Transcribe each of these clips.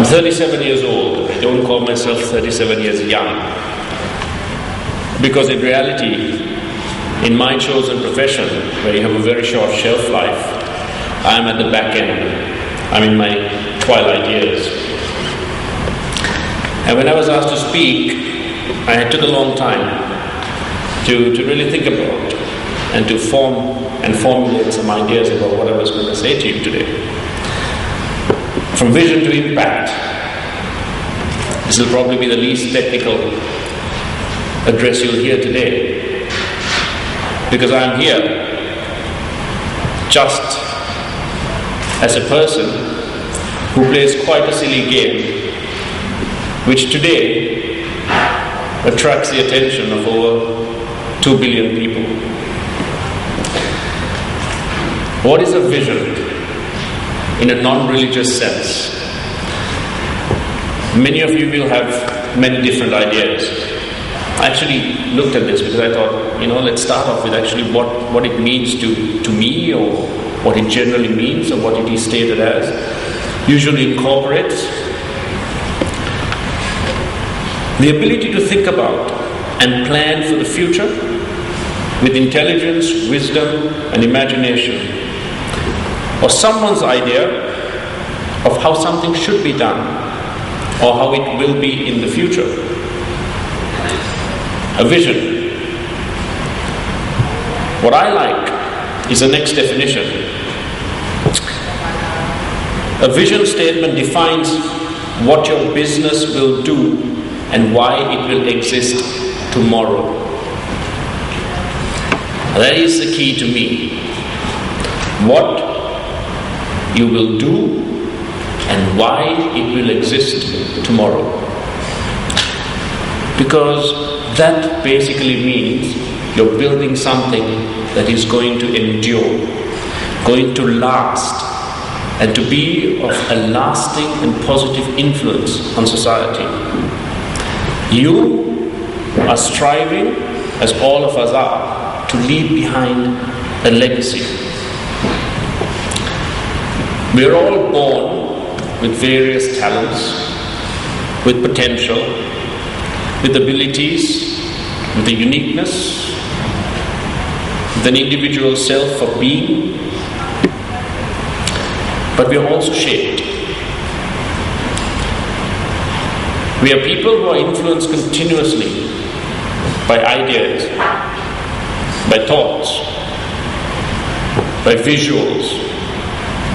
37 years old. I don't call myself 37 years young. Because in reality, in my chosen profession, where you have a very short shelf life, I'm at the back end. I'm in my twilight years. And when I was asked to speak, I took a long time to really think about and to form and formulate some ideas about what I was going to say to you today. From vision to impact. This will probably be the least technical address you'll hear today, because I'm here just as a person who plays quite a silly game, which today attracts the attention of over 2 billion people. What is a vision in a non-religious sense? Many of you will have many different ideas. I actually looked at this because I thought, let's start off with actually what it means to me, or what it generally means, or what it is stated as. Usually incorporates the ability to think about and plan for the future with intelligence, wisdom, and imagination, or someone's idea of how something should be done or how it will be in the future. A vision. What I like is the next definition. A vision statement defines what your business will do and why it will exist tomorrow. That is the key to me. What you will do and why it will exist tomorrow. Because that basically means you're building something that is going to endure, going to last, and to be of a lasting and positive influence on society. You are striving, as all of us are, to leave behind a legacy. We are all born with various talents, with potential, with abilities, with a uniqueness, with an individual self for being. But we are also shaped. We are people who are influenced continuously by ideas, by thoughts, by visuals,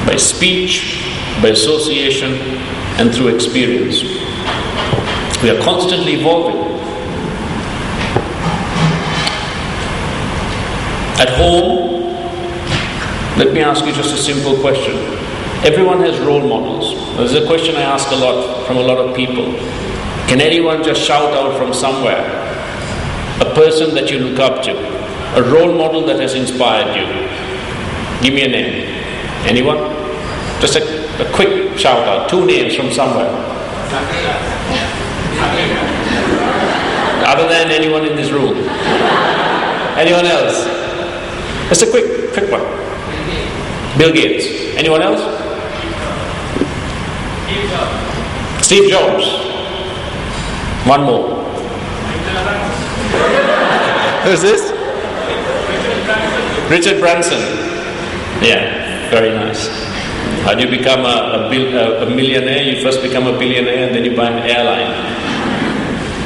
by speech, by association, and through experience. We are constantly evolving. At home, let me ask you just a simple question. Everyone has role models. This is a question I ask a lot from a lot of people. Can anyone just shout out from somewhere a person that you look up to, a role model that has inspired you? Give me a name. Anyone? Just a quick shout out. 2 names from somewhere. Other than anyone in this room. Anyone else? Just a quick one. Bill Gates. Anyone else? Steve Jobs. One more. Who's this? Richard Branson. Yeah, very nice. How do you become a millionaire? You first become a billionaire and then you buy an airline.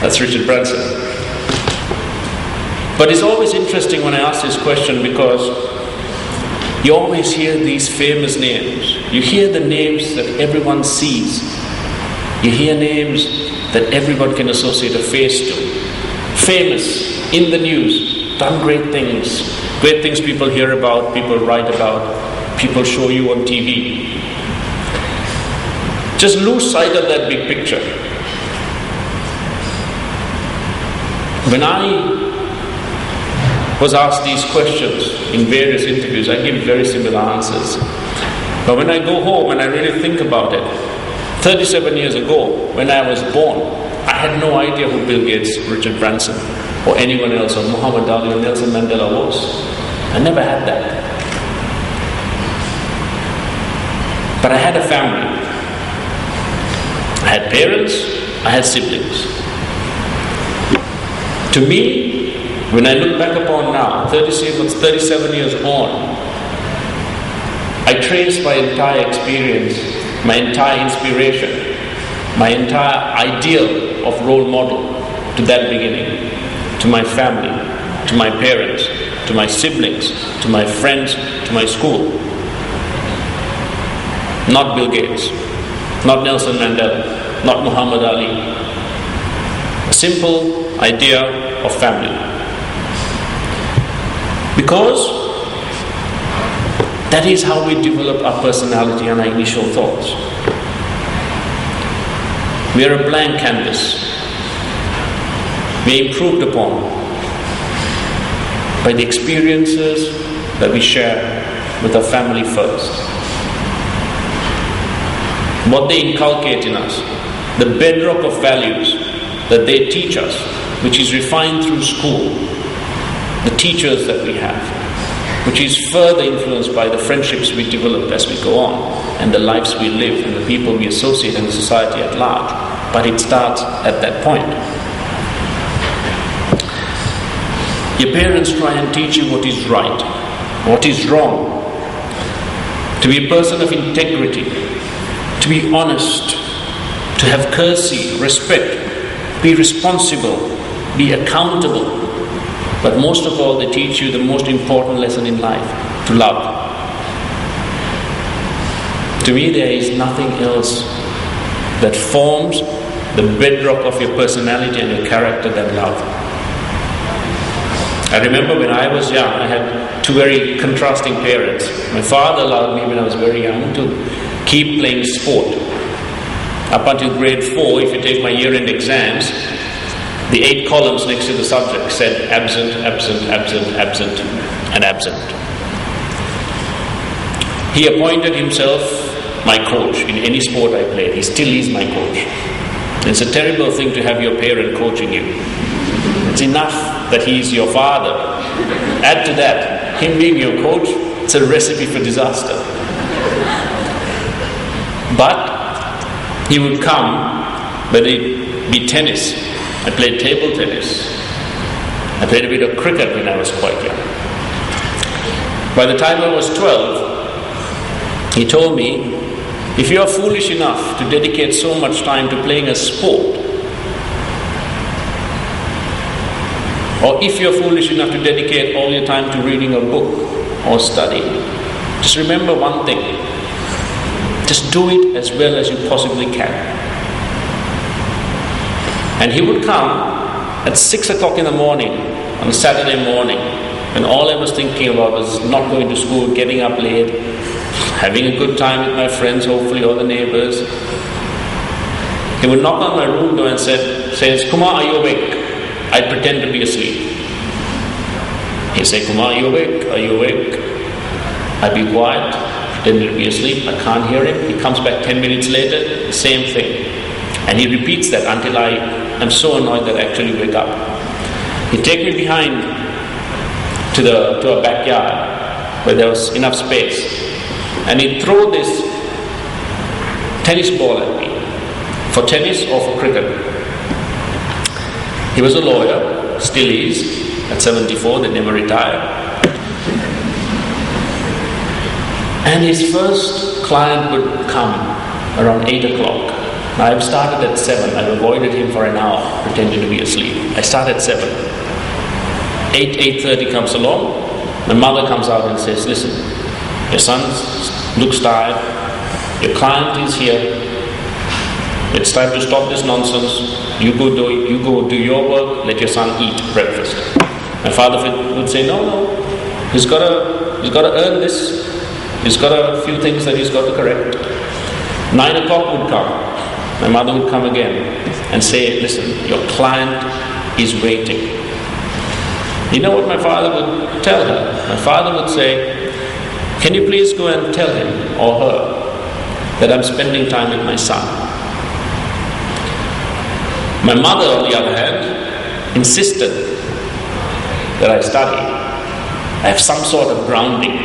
That's Richard Branson. But it's always interesting when I ask this question, because you always hear these famous names. You hear the names that everyone sees. You hear names that everyone can associate a face to. Famous, in the news, done great things. Great things people hear about, people write about, people show you on TV. Just lose sight of that big picture. When I was asked these questions in various interviews, I give very similar answers. But when I go home and I really think about it, 37 years ago, when I was born, I had no idea who Bill Gates, Richard Branson, or anyone else, or Muhammad Ali or Nelson Mandela was. I never had that. But I had a family. I had parents, I had siblings. To me, when I look back upon now, 37 years on, I trace my entire experience, my entire inspiration, my entire ideal of role model to that beginning, to my family, to my parents, to my siblings, to my friends, to my school. Not Bill Gates, not Nelson Mandela, not Muhammad Ali. A simple idea of family. Because that is how we develop our personality and our initial thoughts. We are a blank canvas. We are improved upon by the experiences that we share with our family first. What they inculcate in us, the bedrock of values that they teach us, which is refined through school, the teachers that we have, which is further influenced by the friendships we develop as we go on, and the lives we live, and the people we associate in the society at large. But it starts at that point. Your parents try and teach you what is right, what is wrong, to be a person of integrity, to be honest, to have courtesy, respect, be responsible, be accountable. But most of all, they teach you the most important lesson in life, to love. To me, there is nothing else that forms the bedrock of your personality and your character than love. I remember when I was young, I had two very contrasting parents. My father allowed me when I was very young to keep playing sport. Up until grade 4, if you take my year-end exams, the 8 columns next to the subject said absent, absent, absent, absent, and absent. He appointed himself my coach in any sport I played. He still is my coach. It's a terrible thing to have your parent coaching you. It's enough that he is your father. Add to that, him being your coach, it's a recipe for disaster. But he would come, but it'd be tennis. I played table tennis. I played a bit of cricket when I was quite young. By the time I was 12, he told me, if you are foolish enough to dedicate so much time to playing a sport, or if you're foolish enough to dedicate all your time to reading a book or study, just remember one thing. Just do it as well as you possibly can. And he would come at 6 o'clock in the morning on a Saturday morning, and all I was thinking about was not going to school, getting up late, having a good time with my friends, hopefully, or the neighbors. He would knock on my room door and says, Kumar, are you awake? I'd pretend to be asleep. He'd say, Kumar, are you awake? Are you awake? I'd be quiet, pretend to be asleep. I can't hear him. He comes back 10 minutes later, the same thing. And he repeats that until I am so annoyed that I actually wake up. He'd take me behind to a backyard where there was enough space. And he'd throw this tennis ball at me, for tennis or for cricket. He was a lawyer, still is, at 74, they never retired. And his first client would come around 8 o'clock. I've started at 7. I've avoided him for an hour, pretending to be asleep. I start at 7. 8:30 comes along. My mother comes out and says, listen, your son looks tired. Your client is here. It's time to stop this nonsense. You go do your work. Let your son eat breakfast. My father would say, no. He's got to earn this. He's got a few things that he's got to correct. 9 o'clock would come. My mother would come again and say, listen, your client is waiting. You know what my father would tell her? My father would say, can you please go and tell him or her that I'm spending time with my son? My mother, on the other hand, insisted that I study. I have some sort of grounding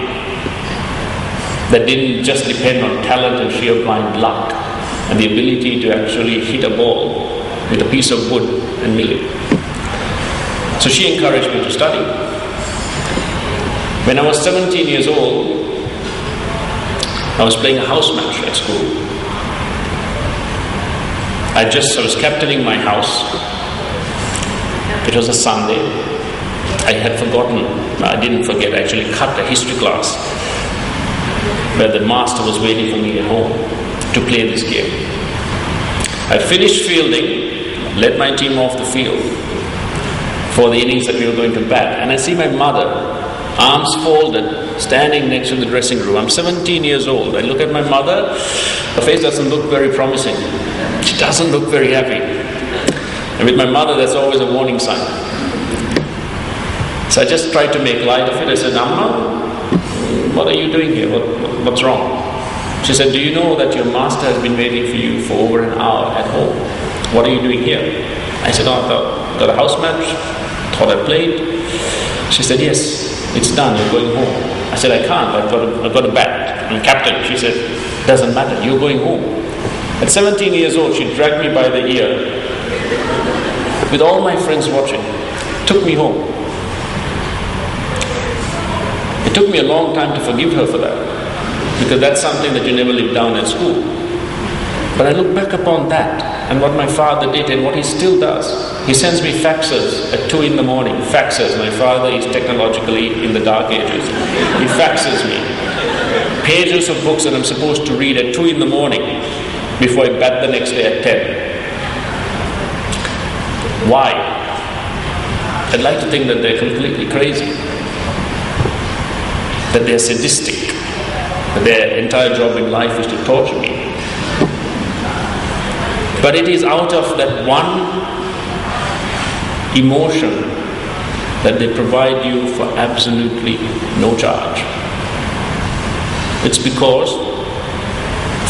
that didn't just depend on talent and sheer blind luck. and the ability to actually hit a ball with a piece of wood and mill it. So she encouraged me to study. When I was 17 years old, I was playing a house match at school. I was captaining my house. It was a Sunday. I had forgotten, I didn't forget, I actually cut a history class where the master was waiting for me at home to play this game. I finished fielding, led my team off the field for the innings that we were going to bat, and I see my mother, arms folded, standing next to the dressing room. I'm 17 years old. I look at my mother, her face doesn't look very promising. She doesn't look very happy. And with my mother, that's always a warning sign. So I just tried to make light of it. I said, Amma, what are you doing here? What's wrong? She said, do you know that your master has been waiting for you for over an hour at home? What are you doing here? I said, I got a house match, thought I played. She said, yes, it's done, you're going home. I said, I can't, I've got a bat, I'm captain. She said, doesn't matter, you're going home. At 17 years old, she dragged me by the ear, with all my friends watching, took me home. It took me a long time to forgive her for that, because that's something that you never live down at school. But I look back upon that, and what my father did, and what he still does. He sends me faxes at 2 in the morning. Faxes. My father is technologically in the dark ages. He faxes me pages of books that I'm supposed to read at 2 in the morning before I bat the next day at 10. Why? I'd like to think that they're completely crazy, that they're sadistic, that their entire job in life is to torture me. But it is out of that one emotion that they provide you for absolutely no charge. It's because,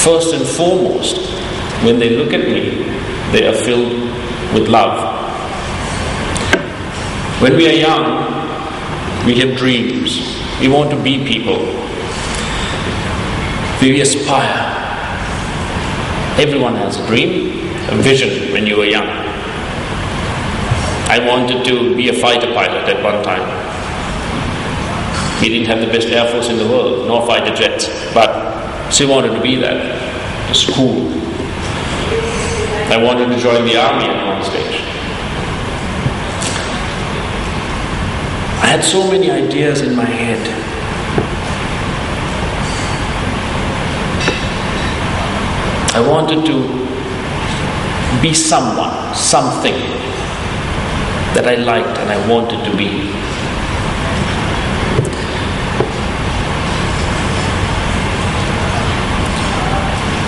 first and foremost, when they look at me, they are filled with love. When we are young, we have dreams. We want to be people. We aspire. Everyone has a dream, a vision when you were young. I wanted to be a fighter pilot at one time. We didn't have the best air force in the world, nor fighter jets, but still wanted to be that. It was cool. I wanted to join the army at one stage. I had so many ideas in my head. I wanted to be someone, something that I liked and I wanted to be.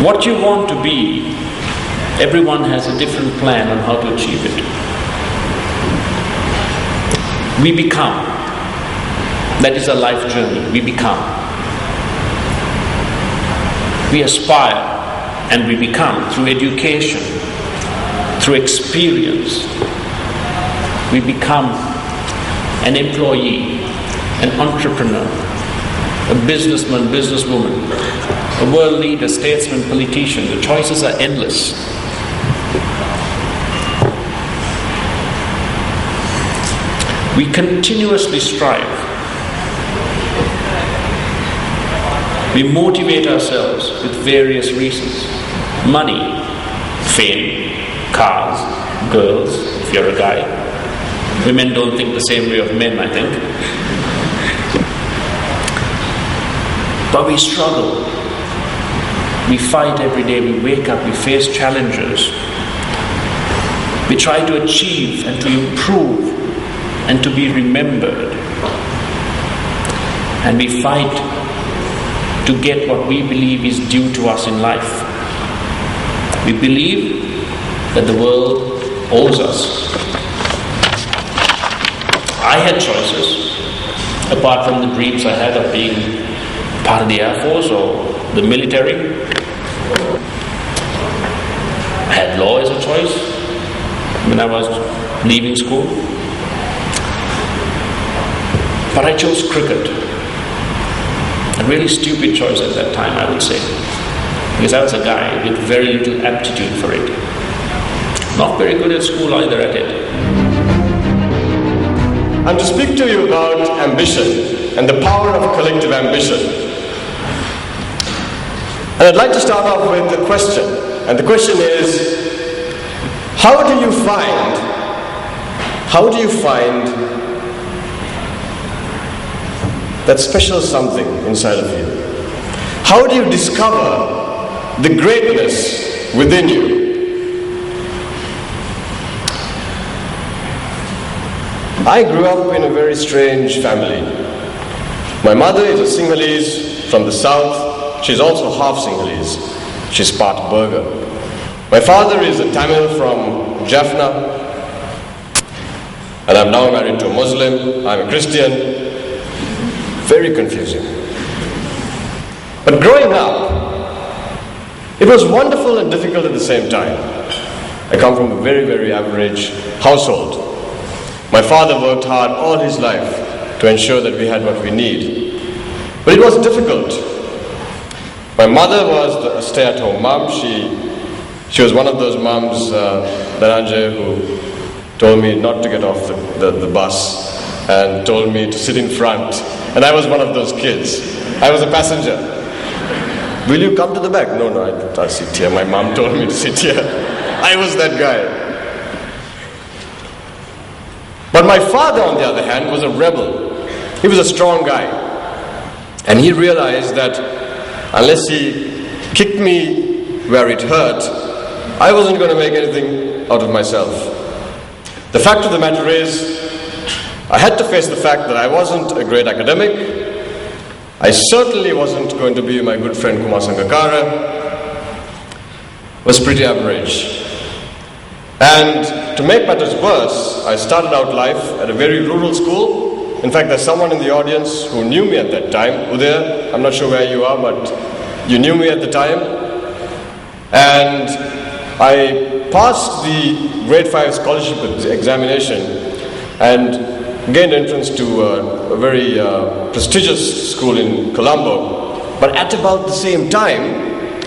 What you want to be, everyone has a different plan on how to achieve it. We become. That is a life journey. We become. We aspire. And we become through education, through experience. We become an employee, an entrepreneur, a businessman, businesswoman, a world leader, statesman, politician. The choices are endless. We continuously strive. We motivate ourselves with various reasons. Money, fame, cars, girls, if you're a guy. Women don't think the same way of men, I think. But we struggle. We fight every day, we wake up, we face challenges. We try to achieve and to improve and to be remembered. And we fight to get what we believe is due to us in life. We believe that the world owes us. I had choices, apart from the dreams I had of being part of the Air Force or the military. I had law as a choice when I was leaving school. But I chose cricket. A really stupid choice at that time, I would say. because I was a guy with very little aptitude for it. Not very good at school either at it. I'm to speak to you about ambition and the power of collective ambition. And I'd like to start off with a question. And the question is, how do you find that special something inside of you? How do you discover the greatness within you? I grew up in a very strange family. My mother is a Sinhalese from the south. She's also half Sinhalese. She's part Burger. My father is a Tamil from Jaffna. And I'm now married to a Muslim. I'm a Christian. Very confusing. But growing up, it was wonderful and difficult at the same time. I come from a very, very average household. My father worked hard all his life to ensure that we had what we need. But it was difficult. My mother was a stay-at-home mom. She was one of those moms, Dhananjay, who told me not to get off the bus and told me to sit in front. And I was one of those kids. I was a passenger. Will you come to the back? No, I'll sit here. My mom told me to sit here. I was that guy. But my father, on the other hand, was a rebel. He was a strong guy. And he realized that unless he kicked me where it hurt, I wasn't going to make anything out of myself. The fact of the matter is, I had to face the fact that I wasn't a great academic. I certainly wasn't going to be my good friend Kumar Sangakkara. Was pretty average. And to make matters worse, I started out life at a very rural school. In fact, there's someone in the audience who knew me at that time. Udaya, I'm not sure where you are, but you knew me at the time. And I passed the grade 5 scholarship examination and gained entrance to a very prestigious school in Colombo. But at about the same time,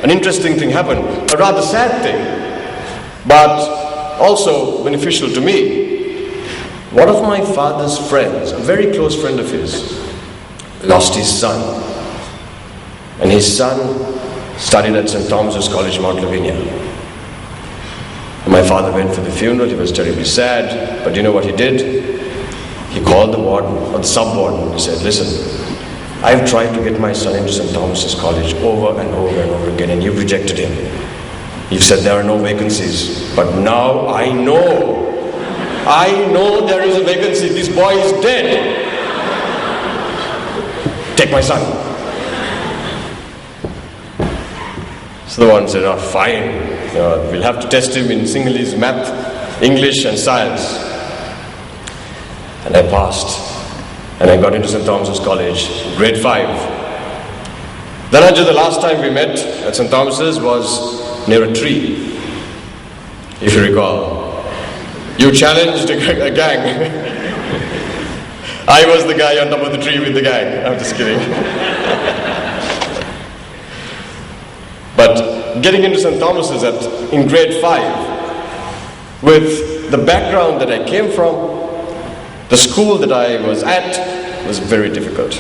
an interesting thing happened, a rather sad thing, but also beneficial to me. One of my father's friends, a very close friend of his, lost his son. And his son studied at St. Thomas's College, Mount Lavinia. And my father went for the funeral. He was terribly sad. But you know what he did? He called the warden, or the sub-warden. He said, listen, I've tried to get my son into St. Thomas's College over and over and over again, and you've rejected him. You've said there are no vacancies, but now I know there is a vacancy. This boy is dead. Take my son. So the one said, oh, fine. We'll have to test him in Sinhalese, math, English and science. And I passed. And I got into St. Thomas's College, grade 5. Dhananjay, the last time we met at St. Thomas's was near a tree, if you recall. You challenged a gang. I was the guy on top of the tree with the gang. I'm just kidding. But getting into St. Thomas's in grade 5, with the background that I came from, the school that I was at, was very difficult.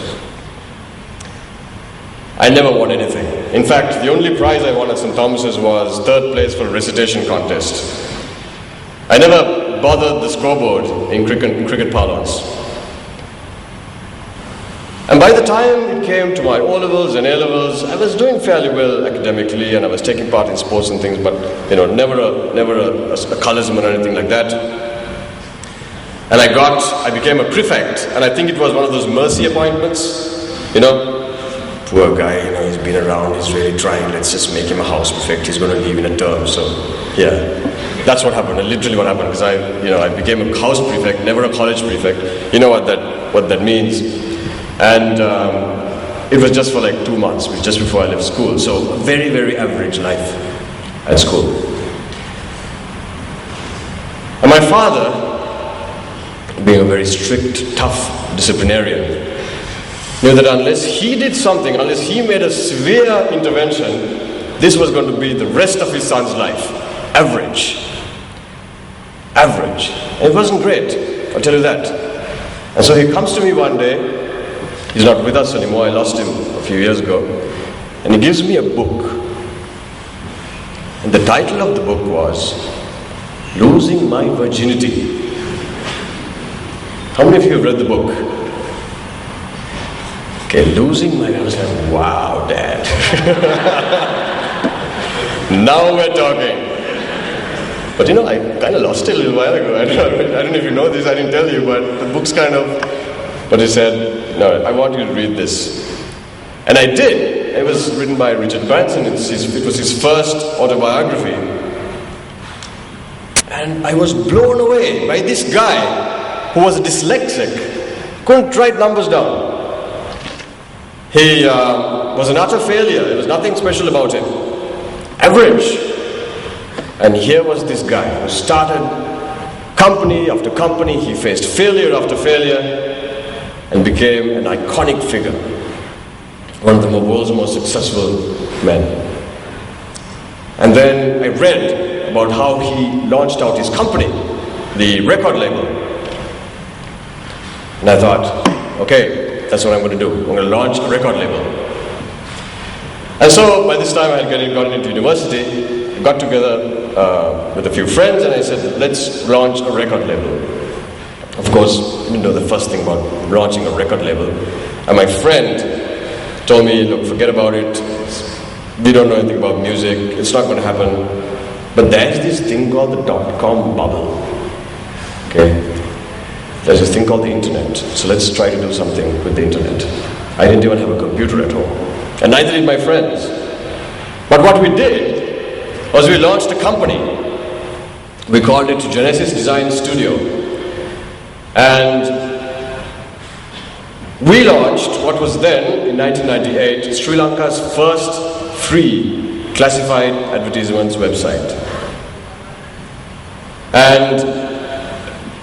I never won anything. In fact, the only prize I won at St. Thomas's was 3rd place for a recitation contest. I never bothered the scoreboard in cricket parlance. And by the time it came to my O-levels and A-levels, I was doing fairly well academically, and I was taking part in sports and things, but never a colorism or anything like that. And I became a prefect, and I think it was one of those mercy appointments, Poor guy, he's been around, he's really trying, let's just make him a house prefect, he's going to leave in a term. So, yeah, that's what happened, literally what happened, because I became a house prefect, never a college prefect. You know what that means. And it was just for like 2 months, just before I left school. So, a very, very average life at school. And my father, being a very strict, tough disciplinarian, knew that unless he did something, unless he made a severe intervention, this was going to be the rest of his son's life. Average. Average. And it wasn't great, I'll tell you that. And so he comes to me one day. He's not with us anymore. I lost him a few years ago. And he gives me a book. And the title of the book was Losing My Virginity. How many of you have read the book? Okay, Losing My... I was like, wow, Dad. Now we're talking. But you know, I kind of lost it a little while ago. I don't know if you know this, I didn't tell you, but the book's kind of... But he said, no, I want you to read this. And I did. It was written by Richard Branson. It was his first autobiography. And I was blown away by this guy who was a dyslexic. Couldn't write numbers down. He was an utter failure. There was nothing special about him. Average. And here was this guy who started company after company. He faced failure after failure and became an iconic figure. One of the world's most successful men. And then I read about how he launched out his company, the record label. And I thought, okay, that's what I'm going to do. I'm going to launch a record label. And so by this time I had gotten into university, I got together with a few friends and I said, let's launch a record label. Of course, I didn't know the first thing about launching a record label. And my friend told me, look, forget about it. We don't know anything about music. It's not going to happen. But there's this thing called the .com bubble. Okay? There's this thing called the internet. So let's try to do something with the internet. I didn't even have a computer at home. And neither did my friends. But what we did was we launched a company. We called it Genesis Design Studio. And we launched what was then, in 1998, Sri Lanka's first free classified advertisements website. And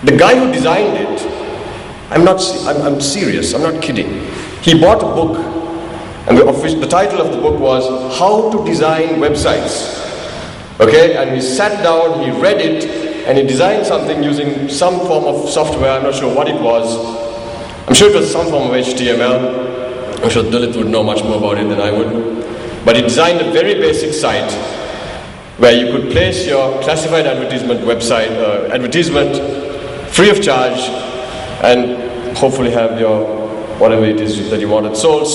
the guy who designed it, I'm serious, I'm not kidding. He bought a book, and the title of the book was How to Design Websites. Okay, and he sat down, he read it, and he designed something using some form of software. I'm not sure what it was. I'm sure it was some form of HTML. I'm sure Dalit would know much more about it than I would. But he designed a very basic site where you could place your classified advertisement website, advertisement free of charge, and hopefully have your whatever it is that you wanted sold.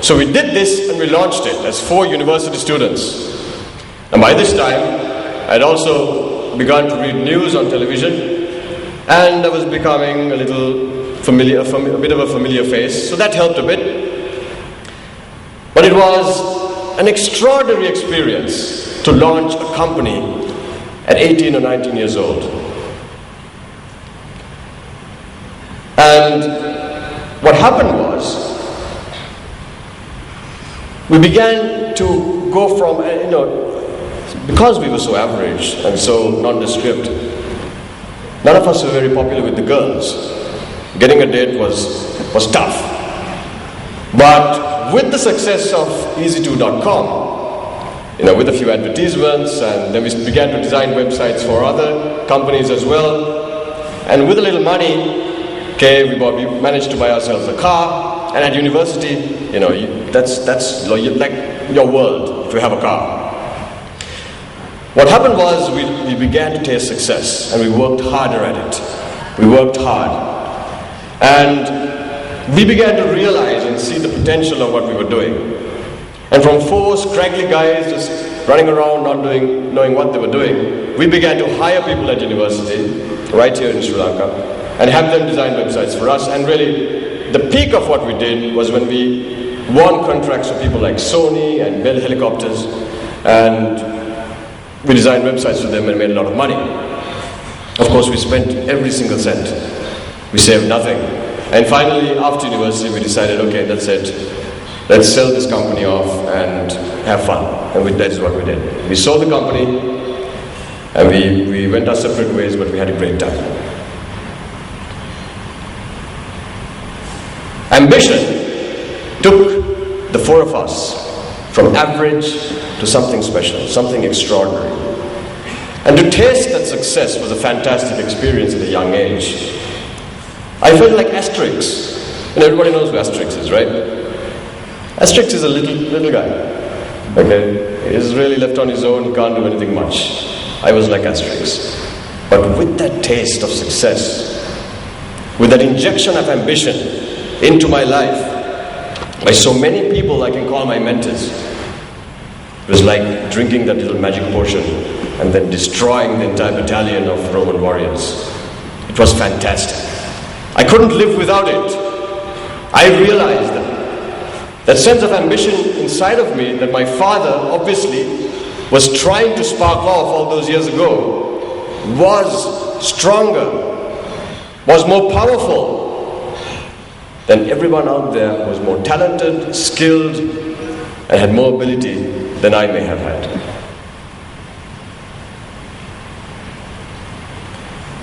So we did this and we launched it as 4 university students. And by this time, I'd also begun to read news on television, and I was becoming a little familiar, a bit of a familiar face, so that helped a bit. But it was an extraordinary experience to launch a company at 18 or 19 years old. And what happened was, we began to go from, because we were so average and so nondescript, none of us were very popular with the girls. Getting a date was tough. But with the success of Easy2.com, with a few advertisements, and then we began to design websites for other companies as well. And with a little money, we managed to buy ourselves a car. And at university, that's like your world if you have a car. What happened was we began to taste success, and we worked harder at it. We worked hard. And we began to realize and see the potential of what we were doing. And from 4 scraggly guys just running around not knowing what they were doing, we began to hire people at university, right here in Sri Lanka, and have them design websites for us. And really, the peak of what we did was when we won contracts for people like Sony and Bell Helicopters, and we designed websites for them and made a lot of money. Of course, we spent every single cent. We saved nothing. And finally, after university, we decided, okay, that's it. Let's sell this company off and have fun. And that is what we did. We sold the company, and we went our separate ways, but we had a great time. Ambition took the 4 of us from average to something special, something extraordinary. And to taste that success was a fantastic experience at a young age. I felt like Asterix. And everybody knows who Asterix is, right? Asterix is a little guy. Okay? He's really left on his own, he can't do anything much. I was like Asterix. But with that taste of success, with that injection of ambition into my life, by so many people I can call my mentors, it was like drinking that little magic potion and then destroying the entire battalion of Roman warriors. It was fantastic. I couldn't live without it. I realized that sense of ambition inside of me that my father obviously was trying to spark off all those years ago was stronger, was more powerful than everyone out there who was more talented, skilled, and had more ability than I may have had.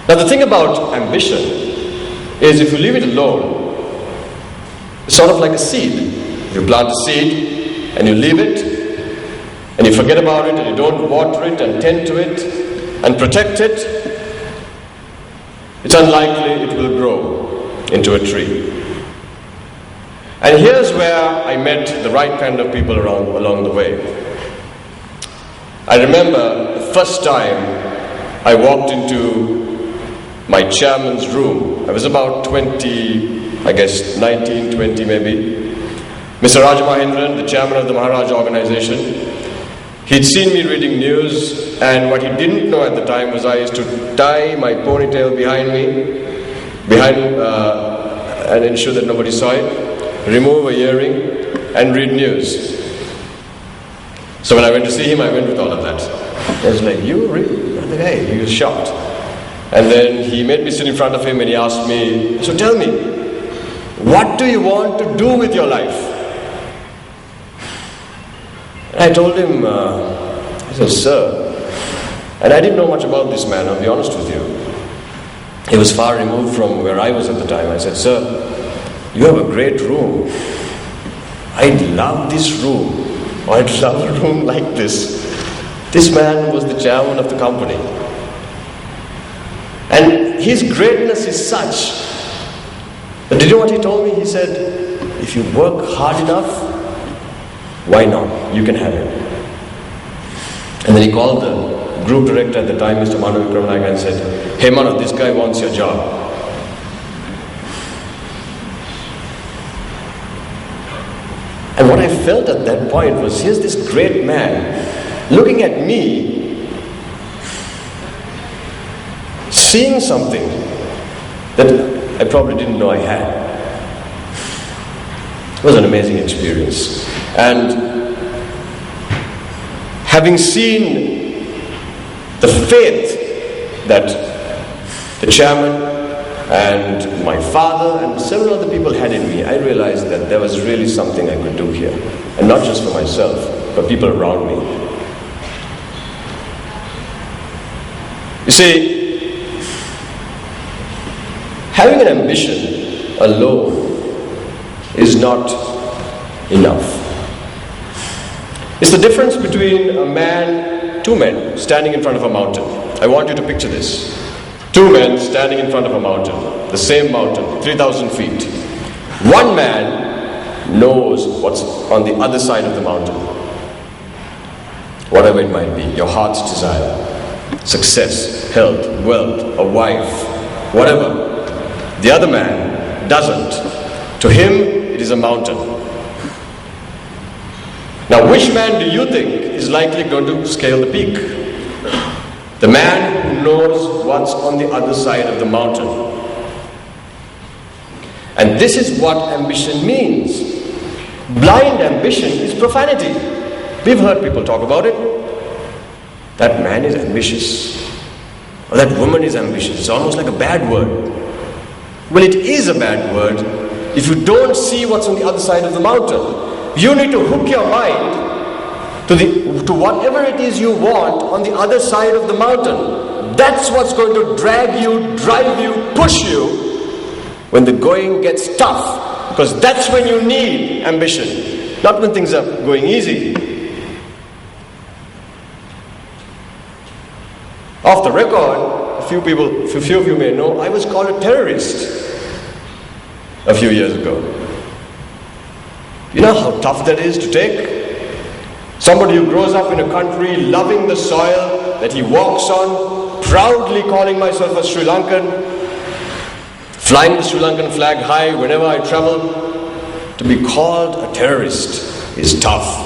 Now the thing about ambition is if you leave it alone, it's sort of like a seed. You plant a seed and you leave it and you forget about it and you don't water it and tend to it and protect it, it's unlikely it will grow into a tree. And here's where I met the right kind of people along the way. I remember the first time I walked into my chairman's room. I was about 20, I guess 19, 20 maybe. Mr. Rajamahendran, the chairman of the Maharaja organization, he'd seen me reading news, and what he didn't know at the time was I used to tie my ponytail behind and ensure that nobody saw it, remove a earring, and read news. So when I went to see him, I went with all of that. I was like, you really? The guy, he was shocked. And then he made me sit in front of him and he asked me, so tell me, what do you want to do with your life? And I told him, I said, sir, and I didn't know much about this man, I'll be honest with you. He was far removed from where I was at the time. I said, sir, you have a great room. I'd love this room. I'd love a room like this. This man was the chairman of the company. And his greatness is such that, did you know what he told me? He said, if you work hard enough, why not? You can have it. And then he called the group director at the time, Mr. Manu Vikramanayaka, and said, hey Manu, this guy wants your job. And what I felt at that point was, here's this great man looking at me, seeing something that I probably didn't know I had. It was an amazing experience. And having seen the faith that the chairman and my father and several other people had in me, I realized that there was really something I could do here. And not just for myself, but people around me. You see, having an ambition alone is not enough. It's the difference between two men standing in front of a mountain. I want you to picture this. Two men standing in front of a mountain, the same mountain, 3,000 feet. One man knows what's on the other side of the mountain. Whatever it might be, your heart's desire, success, health, wealth, a wife, whatever. The other man doesn't. To him, it is a mountain. Now, which man do you think is likely going to scale the peak? The man who knows what's on the other side of the mountain. And this is what ambition means. Blind ambition is profanity. We've heard people talk about it. That man is ambitious. Or that woman is ambitious. It's almost like a bad word. Well, it is a bad word if you don't see what's on the other side of the mountain. You need to hook your mind to whatever it is you want on the other side of the mountain. That's what's going to drag you, drive you, push you when the going gets tough. Because that's when you need ambition, not when things are going easy. Off the record, a few of you may know, I was called a terrorist a few years ago. You know how tough that is to take? Somebody who grows up in a country loving the soil that he walks on, proudly calling myself a Sri Lankan, flying the Sri Lankan flag high whenever I travel. To be called a terrorist is tough.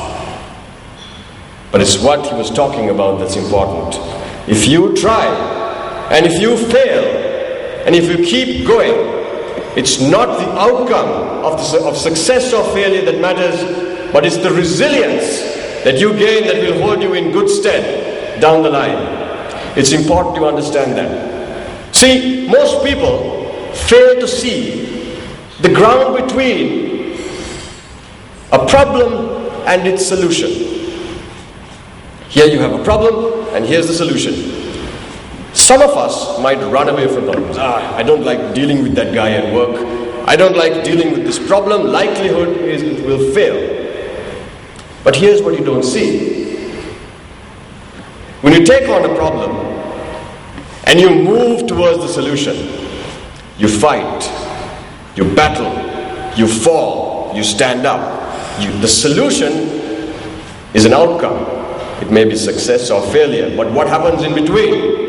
But it's what he was talking about that's important. If you try, and if you fail, and if you keep going, it's not the outcome of success or failure that matters, but it's the resilience that you gain that will hold you in good stead down the line. It's important to understand that. See, most people fail to see the ground between a problem and its solution. Here you have a problem, and here's the solution. Some of us might run away from problems. I don't like dealing with that guy at work. I don't like dealing with this problem. Likelihood is it will fail. But here's what you don't see. When you take on a problem and you move towards the solution, you fight, you battle, you fall, you stand up. The solution is an outcome. It may be success or failure, but what happens in between?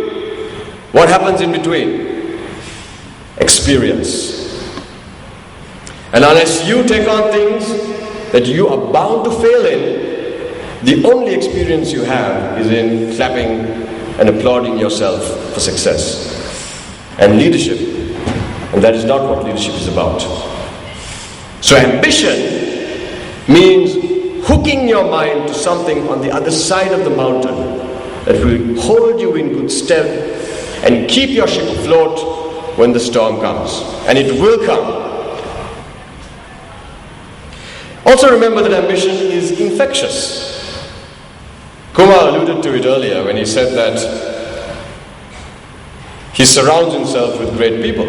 What happens in between? Experience. And unless you take on things that you are bound to fail in, the only experience you have is in clapping and applauding yourself for success. And leadership, and that is not what leadership is about. So ambition means hooking your mind to something on the other side of the mountain that will hold you in good stead and keep your ship afloat when the storm comes. And it will come. Also remember that ambition is infectious. Kumar alluded to it earlier when he said that he surrounds himself with great people.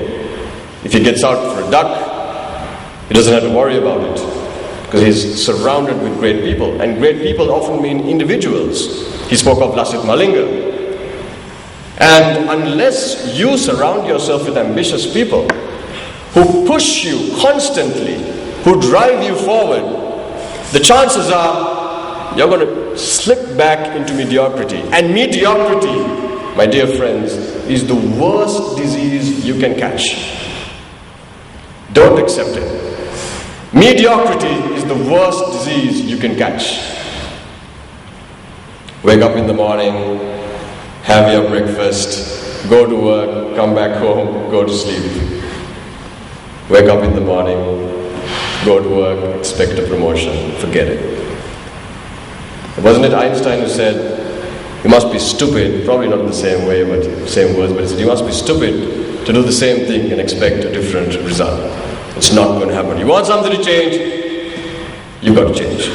If he gets out for a duck, he doesn't have to worry about it, because he's surrounded with great people. And great people often mean individuals. He spoke of Lassit Malinga. And unless you surround yourself with ambitious people who push you constantly, who drive you forward, the chances are you're going to slip back into mediocrity. And mediocrity, my dear friends, is the worst disease you can catch. Don't accept it. Mediocrity is the worst disease you can catch. Wake up in the morning, have your breakfast, go to work, come back home, go to sleep. Wake up in the morning, go to work, expect a promotion, forget it. Wasn't it Einstein who said, you must be stupid, probably not in the same way, but same words, but he said, you must be stupid to do the same thing and expect a different result. It's not going to happen. You want something to change, you've got to change.